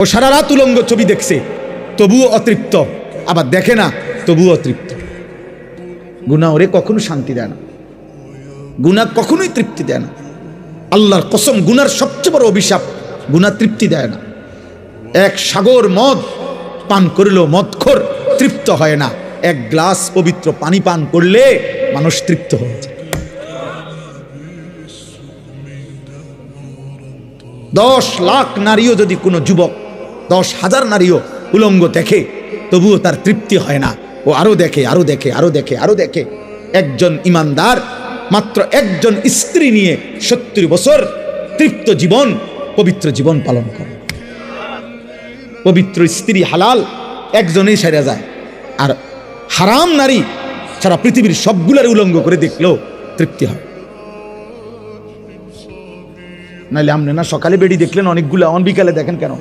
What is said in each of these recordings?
ও সারা রাত উলঙ্গ ছবি দেখছে, তবুও অতৃপ্ত, আবার দেখে না, তবুও অতৃপ্ত। গুনাহ ওরে কখনো শান্তি দেয় না, গুনাহ কখনোই তৃপ্তি দেয় না। আল্লাহর কসম, গুনার সবচেয়ে বড় অভিশাপ, গুনাহ তৃপ্তি দেয় না। এক সাগর মদ পান করলেও মদখোর তৃপ্ত হয় না, এক গ্লাস পবিত্র পানি পান করলে মানুষ তৃপ্ত হয়ে যায়। 10 লাখ নারীও যদি কোনো যুবক, 10,000 নারীও উলঙ্গ দেখে, তবুও তার তৃপ্তি হয় না, ও আরো দেখে, আরো দেখে, আরো দেখে, আরো দেখে। একজন ইমানদার মাত্র একজন স্ত্রী নিয়ে 70 বছর তৃপ্ত জীবন, পবিত্র জীবন পালন করে। পবিত্র স্ত্রী হালাল একজনেই সেরে যায়, আর হারাম নারী সারা পৃথিবীর সবগুলার উলঙ্গ করে দেখলেও তৃপ্তি হয়। নাইলে আপনি না সকালে বেড়ি দেখলেন অনেকগুলা, বিকালে দেখেন কেন?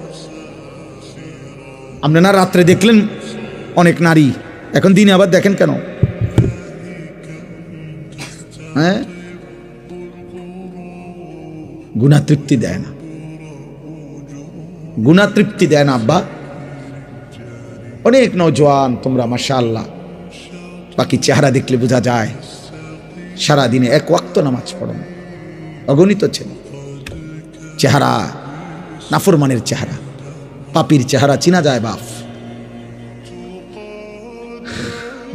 আপনি না রাত্রে দেখলেন অনেক নারী, এখন দিনে আবার দেখেন কেন? হ্যাঁ, গুনাহ তৃপ্তি দেয় না, গুনাহ তৃপ্তি দেয় না আব্বা। অনেক নওজোয়ান তোমরা মাশাআল্লাহ, বাকি চেহারা দেখলে বোঝা যায় সারাদিনে এক ওয়াক্ত নামাজ পড়ো না, অগণিত ছেলে। চেহারা নাফরমানের চেহারা, পাপীর চেহারা চিনা যায় বাপ,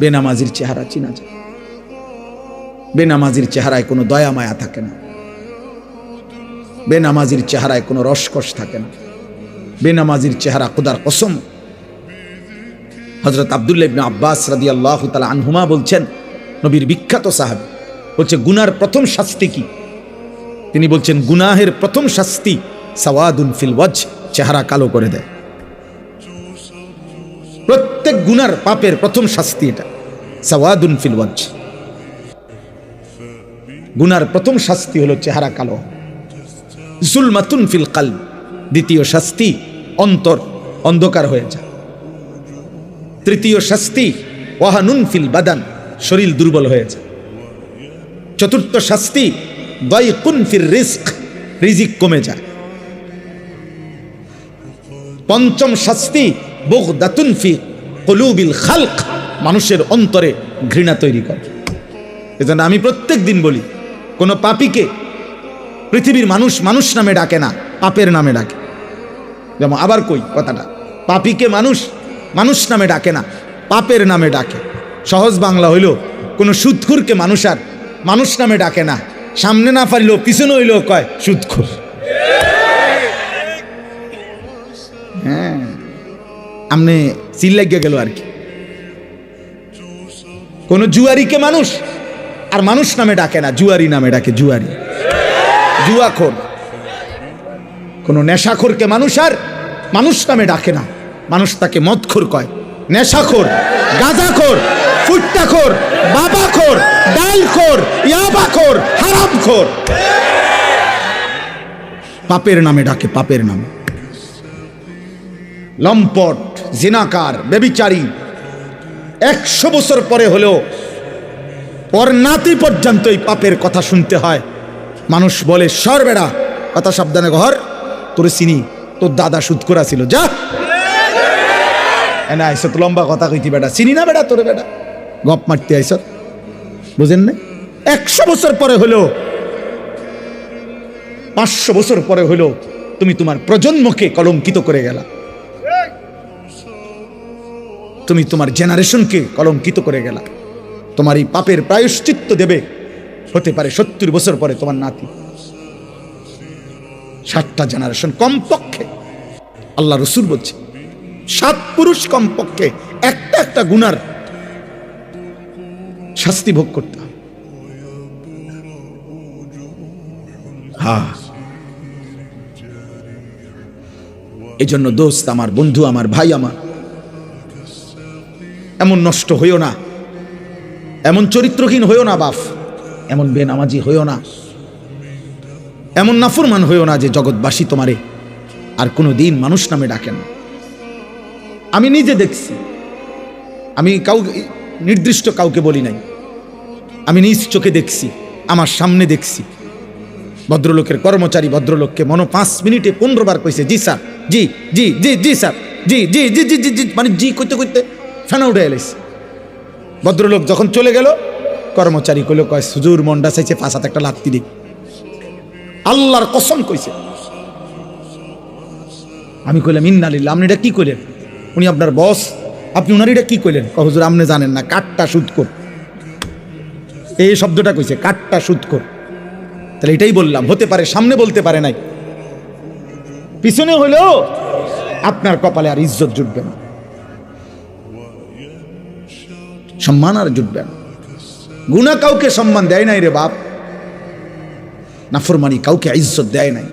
বেনামাজির চেহারা চিনা যায়। বেনামাজির চেহারায় কোনো দয়া মায়া থাকে না, বেনামাজির চেহারায় কোনো রসকস থাকে না, বেনামাজির চেহারা খোদার কসম। হযরত আব্দুল্লাহ ইবনে আব্বাস রাদিয়াল্লাহু তাআলা আনহুমা বলছেন, নবীর বিখ্যাত সাহাবী, বলছে গুনার প্রথম শাস্তি কি? তিনি বলছেন গুনাহের প্রথম শাস্তি সাওয়াদুন ফিল ওয়াজহ, চেহারা কালো করে দেয়। প্রত্যেক গুনার পাপের প্রথম শাস্তি এটা, সাওয়াদুন ফিল ওয়াজহ। গুনার প্রথম শাস্তি হলো চেহারা কালো। জুলমাতুন ফিল কলব, দ্বিতীয় শাস্তি অন্তর অন্ধকার হয়ে যায়। তৃতীয় শাস্তি ওয়াহানুন ফিল বাদান, শরীর দুর্বল হয়ে যায়। চতুর্থ শাস্তি দায়কুন ফির রিজক, রিজিক কমে যায়। পঞ্চম শাস্তি বুগদাতুন ফি কুলুবিল খালক, মানুষের অন্তরে ঘৃণা তৈরি করে। এজন্য আমি প্রত্যেক দিন বলি, কোন পাপীকে পৃথিবীর মানুষ মানুষ নামে ডাকে না, পাপের নামে ডাকে। যেমন আবার কই কথাটা, পাপীকে মানুষ মানুষ নামে ডাকে না, পাপের নামে ডাকে। সহজ বাংলা হইল, কোন সুদখোরকে মানুষ আর মানুষ নামে ডাকে না, সামনে না পারলেও পিছনে হইলেও কয় সুদখোর। হ্যাঁ, আমনে চিল লাগিয়ে গেল আর কি। কোন জুয়ারিকে মানুষ আর মানুষ নামে ডাকে না, জুয়ারি নামে ডাকে, জুয়ারি, জুয়াখোর। কোন নেশাখোরকে মানুষ আর মানুষ নামে ডাকে না, মানুষ তাকে মদখোর কয়, নেশাখোর, গাঁজাখোর, ফুট্টাখোর, বাবাখোর, ডালখোর, ইয়াবাখোর, হারামখোর। পাপের নামে ডাকে, পাপের নামে। লম্পট, জিনাকার, ব্যভিচারী 100 বছর পরে হলেও ওর নাতি পর্যন্ত এই পাপের কথা শুনতে হয়। মানুষ বলে, সর বেড়া, কথা সাবধানে ঘর, তোর চিনি, তোর দাদা সুদখোর ছিল, যা এনে আইস, তো লম্বা কথা কইতি বেটা, চিনি না বেটা তোর, বেটা গপ মারতে আইস, বুঝেন না? 100 বছর পরে হলেও, 500 বছর পরে হলেও তুমি তোমার প্রজন্মকে কলঙ্কিত করে গেলা, তুমি তোমার জেনারেশনকে কলঙ্কিত করে গেলা। তোমার এই পাপের প্রায়শ্চিত্ত দেবে হতে পারে 70 বছর পরে তোমার নাতি। 7টা জেনারেশন কমপক্ষে, আল্লাহ রাসূল বলছে 7 পুরুষ কমপক্ষে একটা একটা গুনার শাস্তি ভোগ করতে হবে। হ্যাঁ, এই জন্য দোস্ত আমার, বন্ধু আমার, ভাই আমার, এমন নষ্ট হইও না, এমন চরিত্রহীন হইও না বাপ, এমন বেনামাজি হইও না, এমন নাফরমান হইও না যে জগৎবাসী তোমারে আর কোনো দিন মানুষ নামে ডাকে না। আমি নিজে দেখছি, আমি কাউকে নির্দিষ্ট কাউকে বলি নাই, আমি নিজ চোখে দেখছি, আমার সামনে দেখছি। ভদ্রলোকের কর্মচারী ভদ্রলোককে মনে 5 মিনিটে 15 বার কইছে, জি স্যার জি জি জি জি স্যার, জি জি জি জি জি জি, মানে জি করতে করতে ফেনা উঠে এলিস। ভদ্রলোক যখন চলে গেল, কর্মচারী কইলো, কয় হুজুর মন্ডা চাইছে 5 হাত একটা লাত্তি দিই। আল্লাহর কসম কইছে। আমি কইলাম ইন্নালিল্লাহ, আপনি এটা কি কইলেন? উনি আপনার বস, আপনি উনার এটা কি কইলেন? হুজুর আপনি জানেন না, কাঠটা সুদখোর, এই শব্দটা কইছে, কাঠটা সুদখোর। তাহলে এটাই বললাম, হতে পারে সামনে বলতে পারে নাই, পিছনে হইলেও আপনার কপালে আর ইজ্জত জুটবে না, সম্মান আর জুটবে না। গুনাহ কাউকে সম্মান দেয় নাই রে বাপ, নাফরমানি কাউকে ইজ্জত দেয় নাই,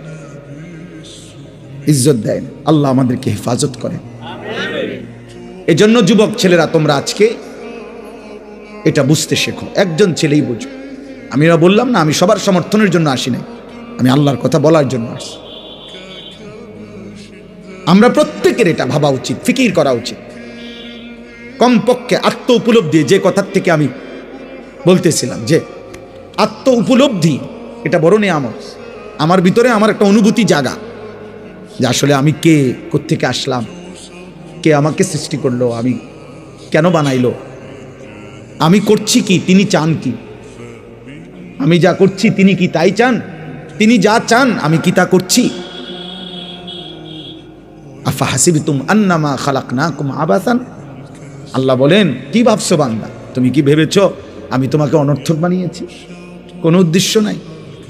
ইজ্জত দেয় না। আল্লাহ আমাদেরকে হেফাজত করে। এজন্য যুবক ছেলেরা, তোমরা আজকে এটা বুঝতে শেখো, একজন ছেলেই বুঝো। আমি বললাম না, আমি সবার সমর্থনের জন্য আসি নাই, আমি আল্লাহর কথা বলার জন্য আসি। আমরা প্রত্যেকের এটা ভাবা উচিত, ফিকির করা উচিত। কমপক্ষে আত্ম উপলব্ধি, যে কথার থেকে আমি বলতেছিলাম যে আত্ম উপলব্ধি, এটা বড় নিয়ামত। আমার ভিতরে আমার একটা অনুভূতি জাগা যে আসলে আমি কে, কোত্থেকে আসলাম, কে আমাকে সৃষ্টি করলো, আমি কেন বানাইলো, আমি করছি কি, তিনি চান কি, আমি যা করছি তিনি কি তাই চান, তিনি যা চান আমি কি তা করছি। আফা হাসিবতুম আন্নামা খালাকনাকুম আবাসান, আল্লাহ বলেন, কি ভাবছো বান্দা, তুমি কি ভেবেছো আমি তোমাকে অনর্থক বানিয়েছি? কোনো উদ্দেশ্য নাই।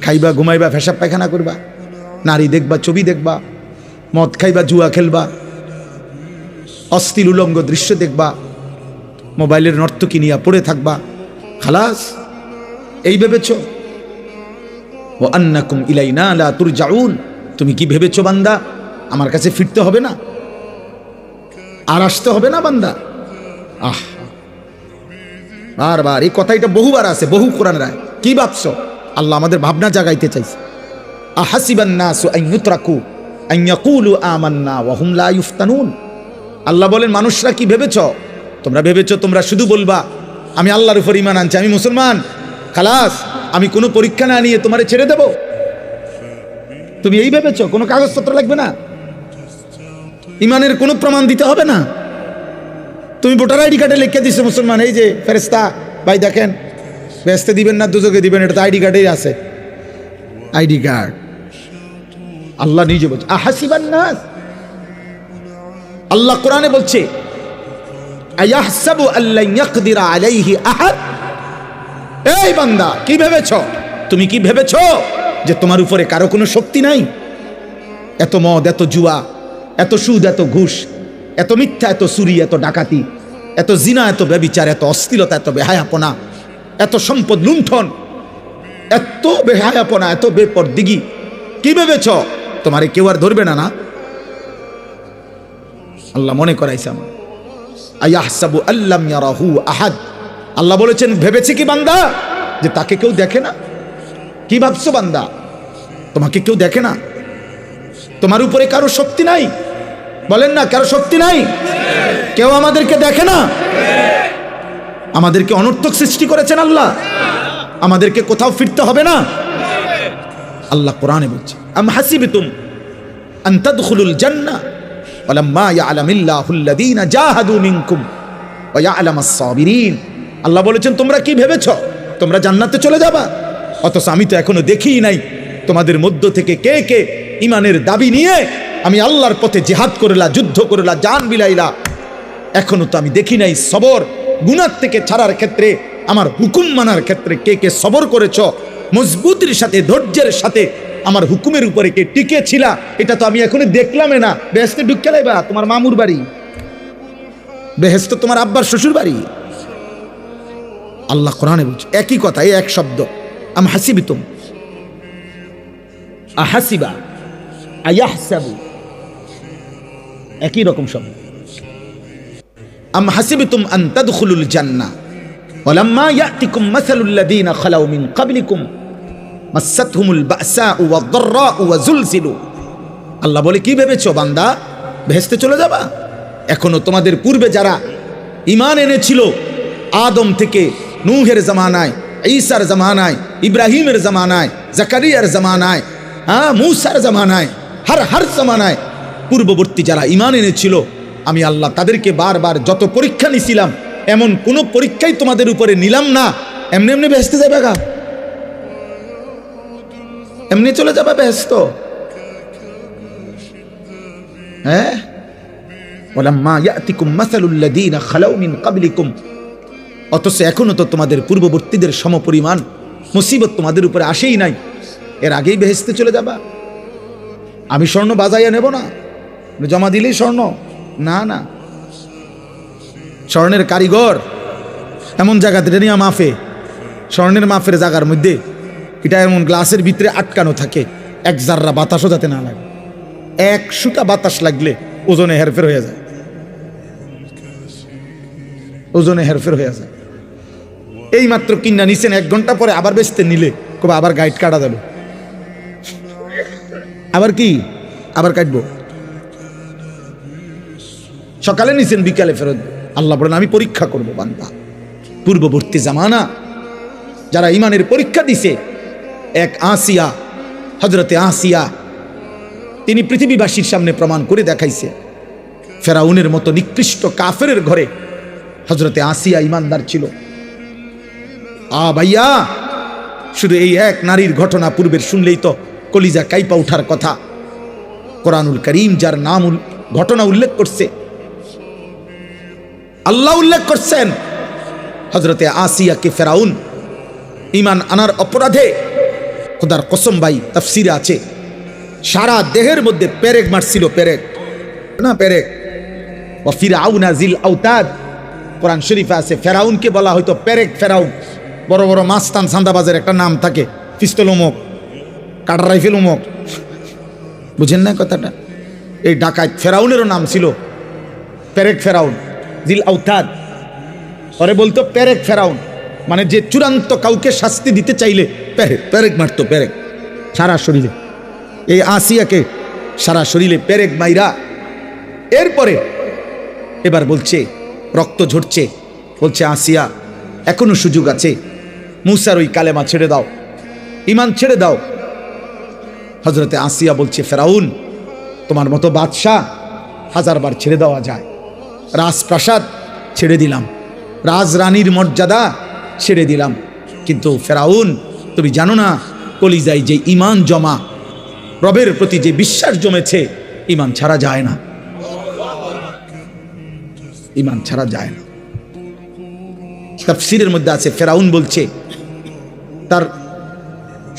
খাইবা, ঘুমাইবা, পেশাব পায়খানা করবা, নারী দেখবা, ছবি দেখবা, মদ খাইবা, জুয়া খেলবা, অশ্লীল উলঙ্গ দৃশ্য দেখবা, মোবাইলের নর্তকী নিয়ে পড়ে থাকবা, খালাস, এই ভেবেছো? ও আন্নাকুম ইলাইনা লা তুরজাউন, তুমি কি ভেবেছো বান্দা আমার কাছে ফিরতে হবে না, আর আসতে হবে না বান্দা? বারবার এই কথাটা বহুবার আছে, বহু কোরআনের আয়াত। কি ভাবছো? আল্লাহ আমাদের ভাবনা জাগাইতে চাইছে। আহাসিবান নাসু আন ইউতরাকু আন ইয়াকুলু আমান্না ওয়া হুম লা ইফতানুন, আল্লাহ বলেন, মানুষরা কি ভেবেছো, তোমরা ভেবেছো তোমরা শুধু বলবা আমি আল্লাহর উপর ঈমান আনছি, আমি মুসলমান, খালাস, আমি কোনো পরীক্ষা না নিয়ে তোমারে ছেড়ে দেব? তুমি এই ভেবেছো? কোনো কাগজপত্র লাগবে না, ঈমানের কোনো প্রমাণ দিতে হবে না, তুমি ভোটার আইডি কার্ডে লিখে দিছো মুসলমান, এই যে ফেরেশতা ভাই দেখেন, বেহেশতে দিবেন না দুজকে দিবেন, এটা তো আইডি কার্ডেই আছে, আইডি কার্ড। আল্লাহ নিজে বলছে আহাসিবান নাস, আল্লাহ কোরআনে বলছে আয়াহসাবু আল্লা ইয়াকদিরা আলাইহি আহাদ, এই বান্দা কি ভেবেছো, তুমি কি ভেবেছো যে তোমার উপরে কারো কোনো শক্তি নাই? এত মদ, এত জুয়া, এত সুদ, এত ঘুষ, এত মিথ্যা, এত চুরি, এত ডাকাতি, এত জিনা, এত ব্যভিচার, এত অশ্লীলতা, এত বেহায়াপনা, এত সম্পদ লুণ্ঠন, এত বেহায়াপনা, এত বেপরদিগি, কি ভেবেছ তোমারে কেউ আর ধরবে না? না, আল্লাহ মনে করাইছে আমার। আয়াহসাবু আল্লাম ইয়ারাহু আহাদ, আল্লাহ বলেছেন ভেবেছে কি বান্দা যে তাকে কেউ দেখে না? কি ভাবছো বান্দা, তোমাকে কেউ দেখে না? তোমার উপরে কারো শক্তি নাই? বলেন না, কারো শক্তি নাই? কেউ আমাদেরকে দেখে না? আমাদেরকে অনর্থক সৃষ্টি করেছেন আল্লাহ, আমাদেরকে কোথাও ফিরতে হবে না। আল্লাহ কোরআনে বলছে আম হাসিবতুম আন তাদখুলুল জান্নাহ ওয়ালাম্মা ইয়ালামিল্লাহুল্লাযীনা জাহাদু মিনকুম ওয়া ইয়ালামাস সাবিরিন, আল্লাহ বলেছেন তোমরা কি ভেবেছো তোমরা জান্নাতে চলে যাবা, অথচ আমি তো এখনো দেখিই নাই তোমাদের মধ্য থেকে কে কে ঈমানের দাবি নিয়ে আমি আল্লাহর পথে জিহাদ করলা, যুদ্ধ করলা, জান বিলাইলা, এখনো তো আমি দেখি নাই সবর, গুনাহ থেকে ছাড়ার ক্ষেত্রে, আমার হুকুম মানার ক্ষেত্রে কে কে সবর করেছ, মজবুতির সাথে, ধৈর্যের সাথে আমার হুকুমের উপরে কে টিকে ছিলা, এটা তো আমি এখনো দেখলামে না। বেহেশতে ঢুকে লাইবা, তোমার মামুর বাড়ি, বেহেশত তোমার আব্বার শ্বশুর বাড়ি। আল্লাহ কোরআনে বলছে একই কথা, এই এক শব্দ, আম হাসিবতুম, আহাসিবা, আয়াহসাবু, একই রকম শব্দ। আম হাসিবতুম আন তাদখুলুল জান্নাহ ওয়ালাম্মা ইয়াতিকুম মাসালুল লাযীনা খালাউ মিন ক্বাবলিকুম মাসাতহুমুল বাসাউ ওয়াদ-দাররাউ ওয়াজুলজিলু, আল্লাহ বলে কি ভেবেছো বান্দা বেহেশতে চলে যাবা? এখনো তোমাদের পূর্বে যারা ঈমান এনেছিল, আদম থেকে নূহের জামানায়, ঈসার জামানায়, ইব্রাহিমের জামানায়, জাকারিয়ার জামানায়, মুসার জামানায়, হর জামানায় পূর্ববর্তী যারা ঈমান এনেছিল আমি আল্লাহ তাদেরকে বারবার যত পরীক্ষা নিছিলাম এমন কোন পরীক্ষাই তোমাদের উপরে নিলাম না এমনি এমনি বেহেশতে যাবে গা, এমনি চলে যাবে বেহেশত। হ্যাঁ, ওয়ালাম্মা ইয়াতিকুম মাসালুল লাযীনা খালাউ মিন ক্বাবলিকুম, অথচ এখনো তো তোমাদের পূর্ববর্তীদের সমপরিমাণ মুসিবত তোমাদের উপরে আসেই নাই, এর আগেই বেহেশতে চলে যাবা। আমি স্বর্ণ বাজাইয়া নেব না, জমা দিলেই স্বর্ণ, না না, স্বর্ণের কারিগর এমন জায়গাতে নিয়ে মাফে, স্বর্ণের মাফের জায়গার মধ্যে এটা এমন গ্লাসের ভিতরে আটকানো থাকে, এক জাররা বাতাসও যাতে না লাগে, এক সুতা বাতাস লাগলে ওজনে হেরফের হয়ে যায়, ওজনে হেরফের হয়ে যায়। এই মাত্র কিনা নিছেন, 1 ঘন্টা পরে আবার বেচতে নিলে কবে আবার গাইড কাটা যাবে, আবার কি আবার কাটবো। সকালে নিছেন বিকালে ফেরত। আল্লাহ বলেন আমি পরীক্ষা করব বান্দা। পূর্ববর্তী জামানা যারা ইমানের পরীক্ষা দিছে, এক আসিয়া, হযরতে আসিয়া, তিনি পৃথিবীবাসীর সামনে প্রমাণ করে দেখাইছে ফেরাউনের মতো নিকৃষ্ট কাফেরের ঘরে হযরতে আসিয়া ইমানদার ছিল। ভাইয়া, শুধু এই এক নারীর ঘটনা পূর্বের শুনলেই তো কলিজা কাইপা উঠার কথা। কোরআনুল কারীম যার নাম ঘটনা উল্লেখ করছে, আল্লাহ উল্লেখ করছেন, হযরতে আসিয়াকে ফেরাউন ঈমান আনার অপরাধে, খোদার কসম ভাই তাফসীরে আছে, সারা দেহের মধ্যে পেরেক মারছিল, পেরেক না পেরেক। ওয়া ফিরআউনা জিল আওতাদ, কোরআন শরীফে আছে ফেরাউনকে বলা হয়তো পেরেক ফেরাউন। বড় বড় মাস্তান সান্দাবাজের একটা নাম থাকে, পিস্তল উমক, কাটা রাইফেল উমক, বুঝেন না কথাটা? এই ডাকাত ফেরাউনেরও নাম ছিল পেরেক ফেরাউন, জিল আওতাদ। পরে বলতো পেরেক ফেরাউন, মানে যে চূড়ান্ত কাউকে শাস্তি দিতে চাইলে পেরেক মারতো, পেরেক সারা শরীরে। এই আসিয়াকে সারা শরীরে পেরেক মাইরা, এরপরে এবার বলছে রক্ত ঝরছে, বলছে আসিয়া এখনো সুযোগ আছে, মুসার ওই কালেমা ছেড়ে দাও, ঈমান ছেড়ে দাও। হযরতে আসিয়া বলছে ফেরাউন তোমার মতো বাদশাহ 1000 বার ছেড়ে দেওয়া যায়, রাজপ্রাসাদ ছেড়ে দিলাম, রাজরানীর মর্যাদা ছেড়ে দিলাম, কিন্তু ফেরাউন তুমি জানো না কলিজায় যে ঈমান জমা, রবের প্রতি যে বিশ্বাস জমেছে, ঈমান ছাড়া যায় না, ঈমান ছাড়া যায় না। তাফসীরের মধ্যে আছে ফেরাউন বলছে তার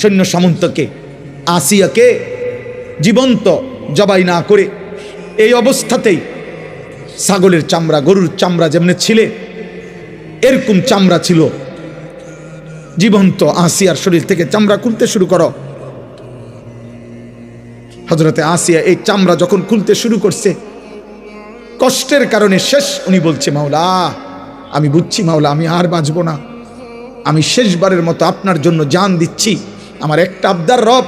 সৈন্য সামন্তকে আসিয়াকে জীবন্ত জবাই না করে এই অবস্থাতেই ছাগলের চামড়া, গরুর চামড়া যেমনি ছিলে এরকম চামড়া ছিল জীবন্ত, আসিয়ার শরীর থেকে চামড়া খুলতে শুরু করো। হযরতে আসিয়া এই চামড়া যখন খুলতে শুরু করছে, কষ্টের কারণে শেষ, উনি বলছে মাওলা আমি বুঝছি মাওলা আমি আর বাঁচব না, আমি শেষবারের মতো আপনার জন্য জান দিচ্ছি, আমার একটা আবদার রব,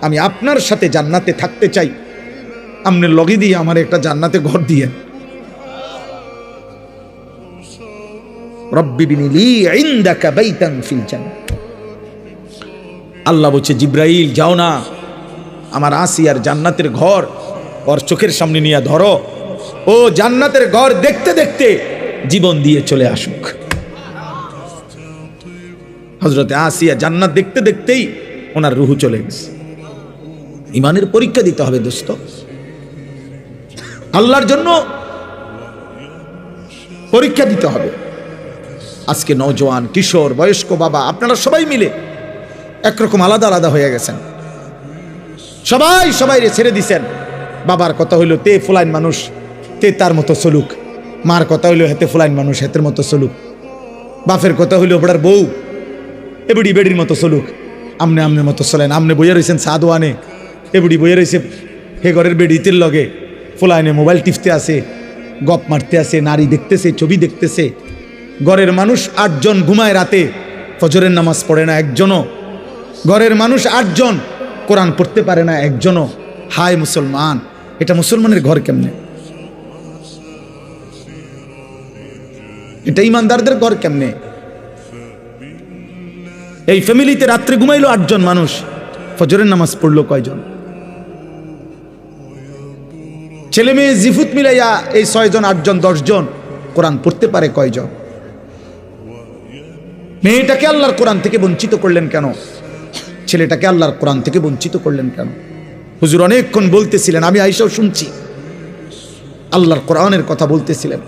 আমি আপনার সাথে জান্নাতে থাকতে চাই, আপনি লগে দিয়ে আমার একটা জান্নাতে ঘর দিয়ে, রব্বি বিনি লি ইনদাকা বাইতান ফিল জান্নাহ। আল্লাহ বলছে জিব্রাইল যাও না, আমার আসিয়ার জান্নাতের ঘর ওর চোখের সামনে নিয়ে ধরো, ও জান্নাতের ঘর দেখতে দেখতে জীবন দিয়ে চলে আসুক। হযরতে আসিয়া জান্নাত দেখতে দেখতেই ওনার রুহু চলে গেছে। ঈমানের পরীক্ষা দিতে হবে দোস্ত, আল্লাহর জন্য পরীক্ষা দিতে হবে। আজকে নওজোয়ান, কিশোর, বয়স্ক, বাবা আপনারা সবাই মিলে একরকম আলাদা আলাদা হয়ে গেছেন, সবাই ছেড়ে দিছেন। বাবার কথা হইল তে ফুলাইন মানুষ, তে তার মতো চলুক, মার কথা হইল হেতে ফুলাইন মানুষ, হেতের মতো চলুক, বাপের কথা হইল বড়ার বউ এবুড়ি বেড়ির মতো চলুক, আমনের মতো চলেন। আমনে বইয়া রয়েছেন সাদওয়ানে, এবুড়ি বইয়া রয়েছে হে ঘরের বেড়িতের লগে, ফুলাইনে মোবাইল টিপতে আছে, গপ মারতে আছে, নারী দেখতেছে, ছবি দেখতেছে। ঘরের মানুষ 8 জন ঘুমায় রাতে, ফজরের নামাজ পড়ে না একজনও। ঘরের মানুষ 8 জন কোরআন পড়তে পারে না একজনও। হায় মুসলমান, এটা মুসলমানের ঘর কেমনে? এটা ইমানদারদের ঘর কেমনে? এই ফ্যামিলিতে রাত্রে ঘুমাইলো 8 জন মানুষ, ফজরের নামাজ পড়লো কয়জন? ছেলে মেয়ে জিফুত মিলাইয়া এই 6 জন 8 জন 10 জন কোরআন পড়তে পারে কয়জন? মেয়েটাকে আল্লাহর কোরআন থেকে বঞ্চিত করলেন কেন? ছেলেটাকে আল্লাহর কোরআন থেকে বঞ্চিত করলেন কেন? হুজুর অনেকক্ষণ বলতেছিলেন, আমি আইসাও শুনছি, আল্লাহর কোরআনের কথা বলতেছিলেন।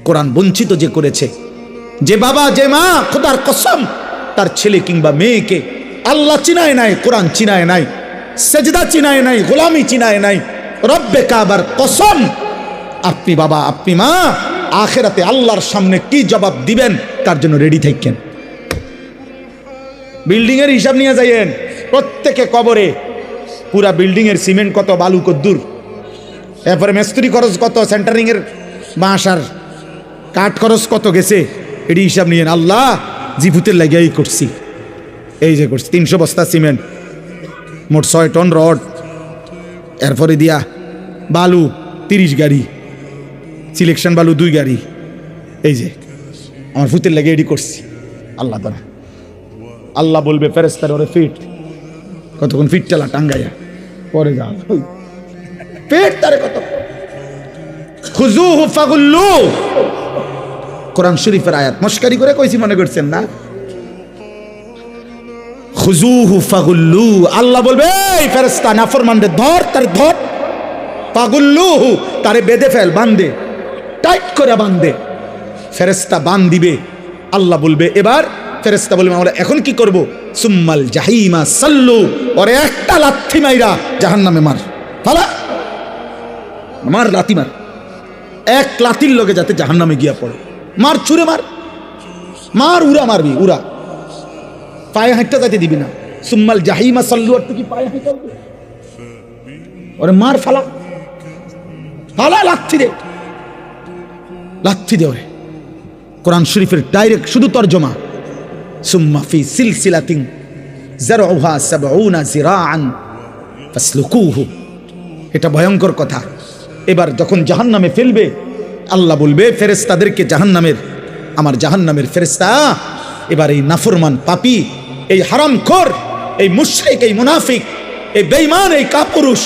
কোরআন বঞ্চিত যে করেছে, যে বাবা যে মা খোদার কসম তার ছেলে কিংবা মেয়েকে আল্লাহ চিনায় নাই, কোরআন চিনায় নাই, সেজদা চিনায় নাই, গোলামি চিনায় নাই, রব্বে কাবার কসম, আপনি বাবা আপনি মা আখেরাতে আল্লাহর সামনে কি জবাব দিবেন তার জন্য রেডি থাকেন। বিল্ডিং এর হিসাব নিয়ে যাইয়েন, প্রত্যেকে কবরে পুরা বিল্ডিং এর সিমেন্ট কত, বালু কদ্দুর, এরপরে মিস্ত্রি খরচ কত, সেন্টারিং এর বাঁশ আর কাঠ খরচ কত গেছে, এটি হিসাব নিয়েন। আল্লাহ জিভুতের লাগিয়াই করছি, এই যে করছি 300 বস্তা সিমেন্ট, মোট 6 টন রড, এরপরে দিয়া বালু 30 গাড়ি, সিলেকশন বালু 2 গাড়ি, এই যে আমার ফুতের লাগে এডি করছি। আল্লাহ তারা আল্লাহ বলবে ফেরেশতার, ওরে ফিট কতক্ষণ ফিট চালা টাঙ্গাইয়া পরে যা পেট তারে কত খুজুহু ফাগুল্লু। কোরআন শরীফের আয়াত মস্কারি করে কইছি মনে করছেন না? খুজুহু ফাগুল্লু, আল্লাহ বলবে এই ফেরেশতা নাফরমানরে ধর, তারে ধর, ফাগুল্লুহু তারে বেঁধে ফেল, বাঁধে, টাইট করে বাঁধে। ফেরেশতা বাঁধ দিবে, আল্লাহ বলবে এবার, ফেরেশতা বলবে আমরা এখন কি করব? সুম্মাল জাহিমা সাল্লু, ওরে একটা লাথি মাইরা জাহান্নামে মার, ফালা মার, লাথি মার, এক লাথির লগে যাতে জাহান্নামে গিয়া পড়ে, মার, ছুঁড়ে মার, মার, উড়া মারবি, উড়া, পায়ে হাঁটতে যাইতে দিবি না। সুম্মাল জাহিমা সাল্লু, আর তুই কি পায়ে হাঁটতে হবে? ওরে মার, ফালা ফালা, লাথি দে, লাথি দে ওরে। কোরআন শরীফের ডাইরেক্ট শুধু তরজমা, সুম্মা ফি সিলসিলাতিন যারউহা 70 জিরাআন ফাসলুকুহু। এটা ভয়ঙ্কর কথা। এবার যখন জাহান্নামে ফেলবে, আল্লাহ বলবে ফেরেশতাদেরকে, জাহান্নামের, আমার জাহান্নামের ফেরেশতা, এবার এই নাফরমান পাপী, এই হারামখোর, এই মুশরিক, এই মুনাফিক, এই বেঈমান, এই কাপুরুষ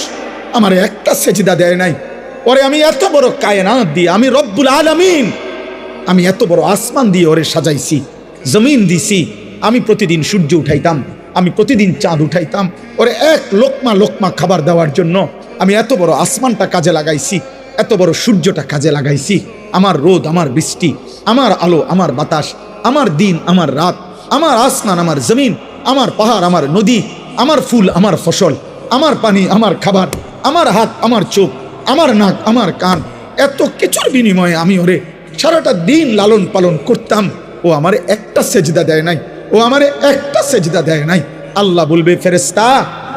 আমার একটা সেজদা দেয় নাই। ওরে আমি এত বড় কায়নাত দিয়ে, আমি রব্বুল আলামিন, আমি এত বড় আসমান দিয়ে ওরে সাজাইছি, জমিন দিছি, আমি প্রতিদিন সূর্য উঠাইতাম, আমি প্রতিদিন চাঁদ উঠাইতাম, ওরে এক লোকমা লোকমা খাবার দেওয়ার জন্য আমি এত বড় আসমানটা কাজে লাগাইছি, এত বড় সূর্যটা কাজে লাগাইছি, আমার রোদ, আমার বৃষ্টি, আমার আলো, আমার বাতাস, আমার দিন, আমার রাত, আমার আসমান, আমার জমিন, আমার পাহাড়, আমার নদী, আমার ফুল, আমার ফসল, আমার পানি, আমার খাবার, আমার হাত, আমার চোখ, আমার নাক, আমার কান, এত কিছুর বিনিময়ে আমি ওরে সারাটা দিন লালন পালন করতাম, ও আমারে একটা সেজদা দেয় নাই, ও আমারে একটা সেজদা দেয় নাই। আল্লাহ বলবে ফেরেশতা,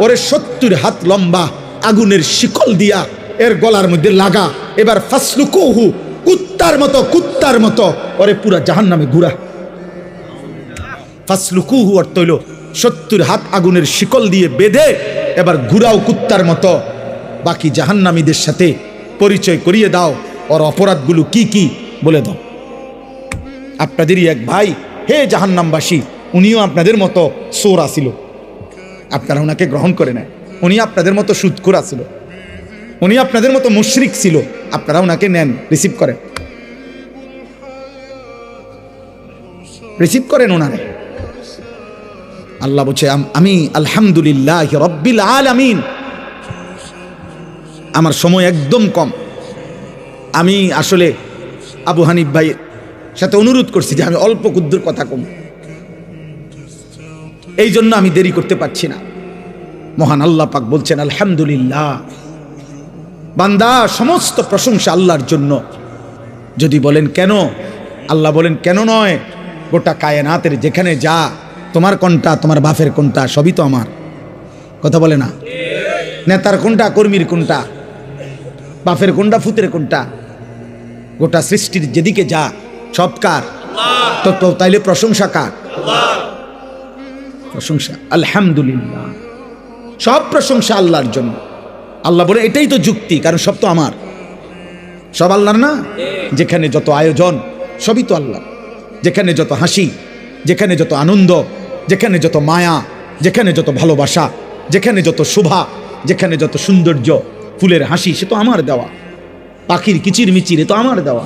ওরে 70 হাত লম্বা আগুনের শিকল দিয়া এর গলার মধ্যে লাগা, এবার ফাসলুকুহু, কুত্তার মতো, কুত্তার মতো ওরে পুরা জাহান্নামে ঘুরা। ফাসলুকুহু অর্থ হইল 70 হাত আগুনের শিকল দিয়ে বেঁধে এবার ঘুরাও কুত্তার মতো। বাকি জাহান্নামীদের সাথে পরিচয় করিয়ে দাও, ওর অপরাধগুলো কি কি বলে দাও। আপনাদেরই এক ভাই, হে জাহান্নামবাসী, উনিও আপনাদের মতো চোর আসিল, আপনারা ওনাকে গ্রহণ করে নেয়। উনি আপনাদের মতো সুদখোর আসিল, উনি আপনাদের মতো মুশরিক ছিল, আপনারা ওনাকে নেন, রিসিভ করেন, রিসিভ করেন ওনারে। আল্লাহ বলছে আমি আলহামদুলিল্লাহ রব্বিল আলামিন, আমার সময় একদম কম, আমি আসলে আবু হানিফ ভাইয়ের সাথে অনুরোধ করছি যে আমি অল্প কুদ্দুর কথা কম, এই জন্য আমি দেরি করতে পারছি না। মহান আল্লাহ পাক বলছেন আলহামদুলিল্লাহ, বান্দা সমস্ত প্রশংসা আল্লাহর জন্য। যদি বলেন কেন, আল্লাহ বলেন কেন নয়, গোটা কায়নাতের যেখানে যা, তোমার কোনটা, তোমার বাপের কোনটা, সবই তো আমার। কথা বলে না? নেতার কোনটা, কর্মীর কোনটা, বাপের কোনটা, ফুতের কোনটা, গোটা সৃষ্টির যেদিকে যা সব কার? তো তাইলে প্রশংসা কার? প্রশংসা আলহামদুলিল্লাহ, সব প্রশংসা আল্লাহর জন্য। আল্লাহ বলে এটাই তো যুক্তি, কারণ সব তো আমার, সব আল্লাহর না। যেখানে যত আয়োজন সবই তো আল্লাহ, যেখানে যত হাসি, যেখানে যত আনন্দ, যেখানে যত মায়া, যেখানে যত ভালোবাসা, যেখানে যত শোভা, যেখানে যত সৌন্দর্য, ফুলের হাসি সে তো আমার দেওয়া, পাখির কিচির মিচির এ তো আমার দেওয়া,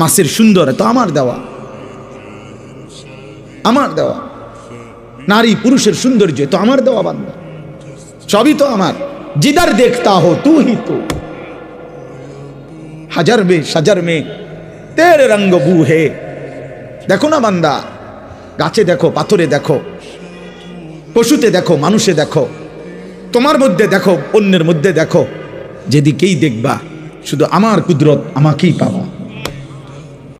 মাছের সুন্দর এ তো আমার দেওয়া, আমার দেওয়া, নারী পুরুষের সৌন্দর্য তো আমার দেওয়া বান্দা, সবই তো আমার। জিদার দেখতা হো তু হি তো, হাজার মে সাজার মে তেরে রঙ্গ বু হে। দেখো না বান্দা, গাছে দেখো, পাথরে দেখো, পশুতে দেখো, মানুষে দেখো, তোমার মধ্যে দেখো, অন্যের মধ্যে দেখো, যেদিকেই দেখবা শুধু আমার কুদরত, আমাকেই পাবা।